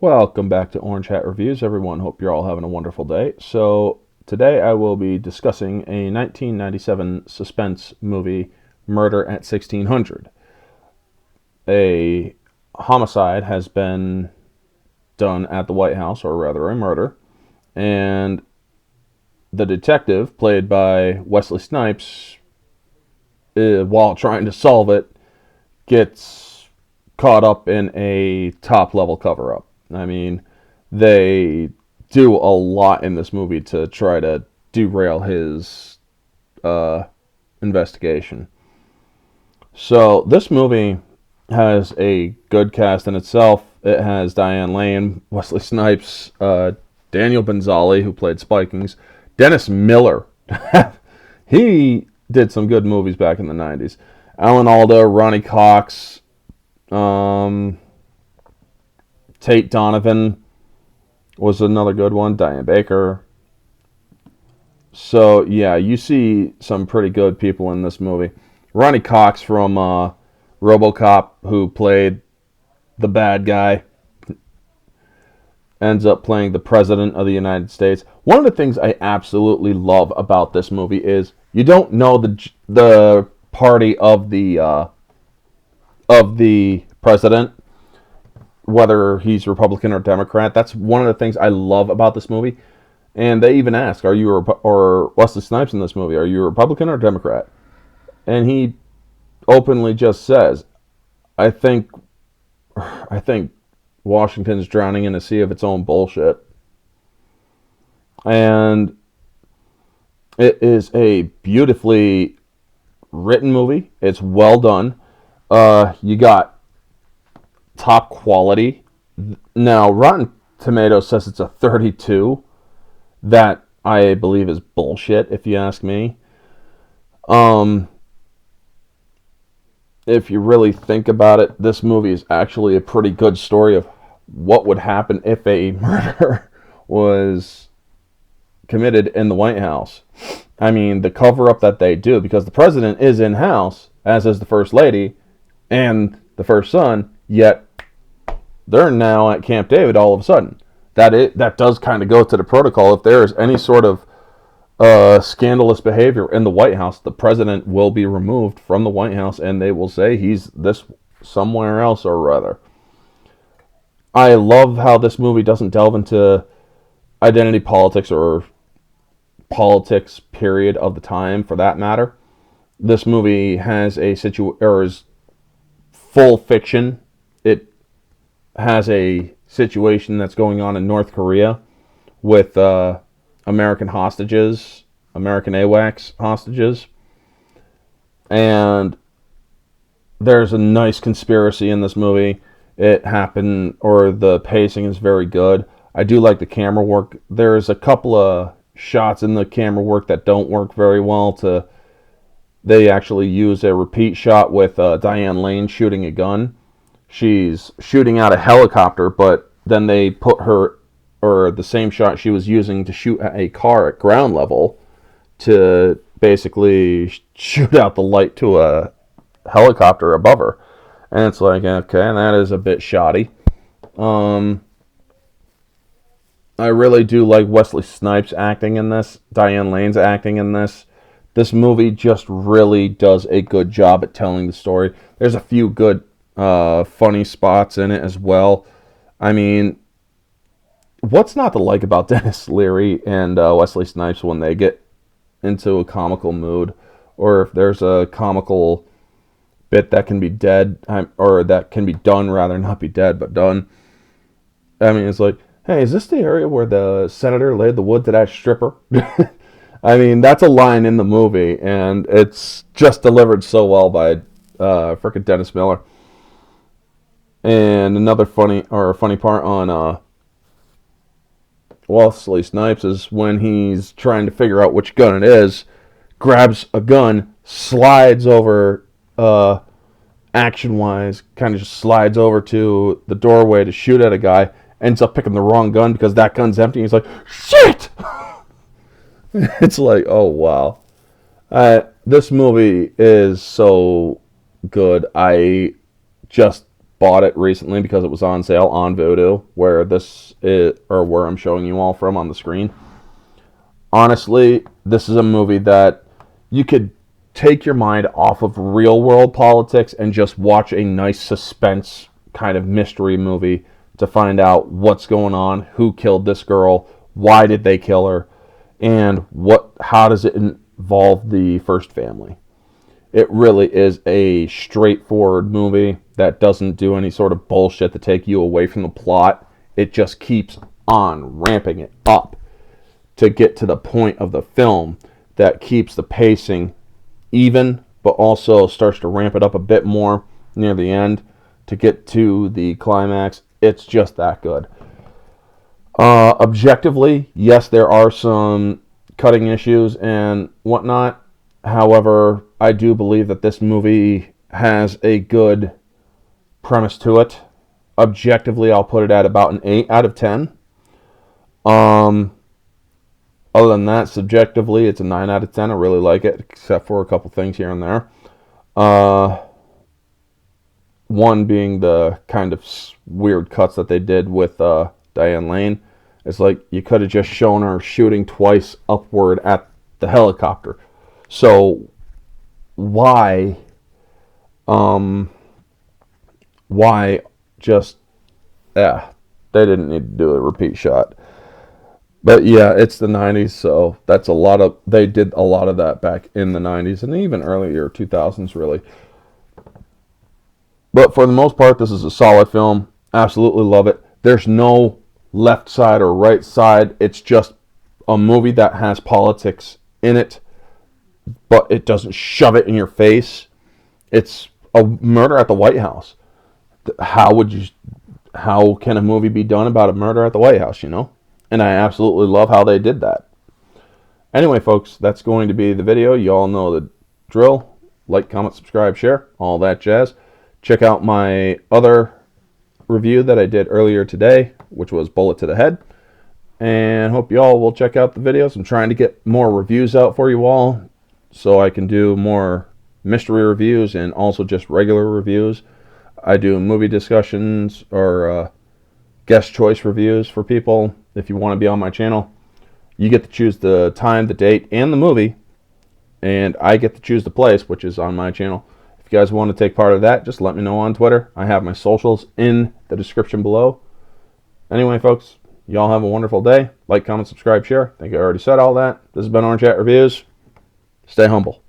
Welcome back to Orange Hat Reviews, everyone. Hope you're all having a wonderful day. So, today I will be discussing a 1997 suspense movie, Murder at 1600. A homicide has been done at the White House, or rather a murder, and the detective, played by Wesley Snipes, while trying to solve it, gets caught up in a top-level cover-up. I mean, they do a lot in this movie to try to derail his investigation. So this movie has a good cast in itself. It has Diane Lane, Wesley Snipes, Daniel Benzali, who played Spikings, Dennis Miller. He did some good movies back in the 90s. Alan Alda, Ronnie Cox, Tate Donovan was another good one. Diane Baker. So, yeah, you see some pretty good people in this movie. Ronnie Cox from RoboCop, who played the bad guy, ends up playing the President of the United States. One of the things I absolutely love about this movie is you don't know the party of the president, whether he's Republican or Democrat. That's one of the things I love about this movie. And they even ask, or Wesley Snipes in this movie, are you a Republican or Democrat? And he openly just says, I think Washington's drowning in a sea of its own bullshit. And it is a beautifully written movie. It's well done. You got top quality. Now, Rotten Tomatoes says it's a 32. That, I believe, is bullshit, if you ask me. If you really think about it, this movie is actually a pretty good story of what would happen if a murder was committed in the White House. I mean, the cover-up that they do, because the president is in-house, as is the first lady, and the first son, yet they're now at Camp David all of a sudden. That does kind of go to the protocol. If there is any sort of scandalous behavior in the White House, the president will be removed from the White House, and they will say he's this somewhere else or other. I love how this movie doesn't delve into identity politics or politics, period, of the time, for that matter. This movie has is full fiction. It has a situation that's going on in North Korea with American hostages, American AWACS hostages. And there's a nice conspiracy in this movie. The pacing is very good. I do like the camera work. There's a couple of shots in the camera work that don't work very well. They actually use a repeat shot with Diane Lane shooting a gun. She's shooting out a helicopter, but then they put her, or the same shot she was using to shoot at a car at ground level, to basically shoot out the light to a helicopter above her. And it's like, okay, that is a bit shoddy. I really do like Wesley Snipes acting in this, Diane Lane's acting in this. This movie just really does a good job at telling the story. There's a few good funny spots in it as well. I mean, what's not to like about Dennis Leary and Wesley Snipes when they get into a comical mood, or if there's a comical bit that can be or that can be done, rather, not be dead, but done. I mean, it's like, hey, is this the area where the senator laid the wood to that stripper? I mean, that's a line in the movie, and it's just delivered so well by frickin' Dennis Miller. And another funny part on Wesley Snipes is when he's trying to figure out which gun it is, grabs a gun, slides over, action-wise, kind of just slides over to the doorway to shoot at a guy, ends up picking the wrong gun because that gun's empty, and he's like, shit! It's like, oh, wow. This movie is so good. I just bought it recently because it was on sale on Vudu, where this is, or where I'm showing you all from on the screen. Honestly, this is a movie that you could take your mind off of real world politics and just watch a nice suspense kind of mystery movie to find out what's going on, who killed this girl, why did they kill her, and how does it involve the first family. It really is a straightforward movie that doesn't do any sort of bullshit to take you away from the plot. It just keeps on ramping it up to get to the point of the film that keeps the pacing even, but also starts to ramp it up a bit more near the end to get to the climax. It's just that good. Objectively, yes, there are some cutting issues and whatnot. However, I do believe that this movie has a good premise to it. Objectively, I'll put it at about an 8 out of 10. Other than that, subjectively, it's a 9 out of 10. I really like it, except for a couple things here and there. One being the kind of weird cuts that they did with Diane Lane. It's like you could have just shown her shooting twice upward at the helicopter. So why just, they didn't need to do a repeat shot. But yeah, it's the 90s, so they did a lot of that back in the 90s and even earlier 2000s, really. But for the most part, this is a solid film. Absolutely love it. There's no left side or right side. It's just a movie that has politics in it, but it doesn't shove it in your face. It's a murder at the White House. How can a movie be done about a murder at the White House, you know? And I absolutely love how they did that. Anyway, folks, that's going to be the video. You all know the drill. Like, comment, subscribe, share, all that jazz. Check out my other review that I did earlier today, which was Bullet to the Head. And hope you all will check out the videos. I'm trying to get more reviews out for you all so I can do more mystery reviews and also just regular reviews. I do movie discussions or guest choice reviews for people. If you want to be on my channel, you get to choose the time, the date, and the movie, and I get to choose the place, which is on my channel. If you guys want to take part of that, just let me know on Twitter. I have my socials in the description below. Anyway, folks, y'all have a wonderful day. Like, comment, subscribe, share. I think I already said all that. This has been Orange Hat Reviews. Stay humble.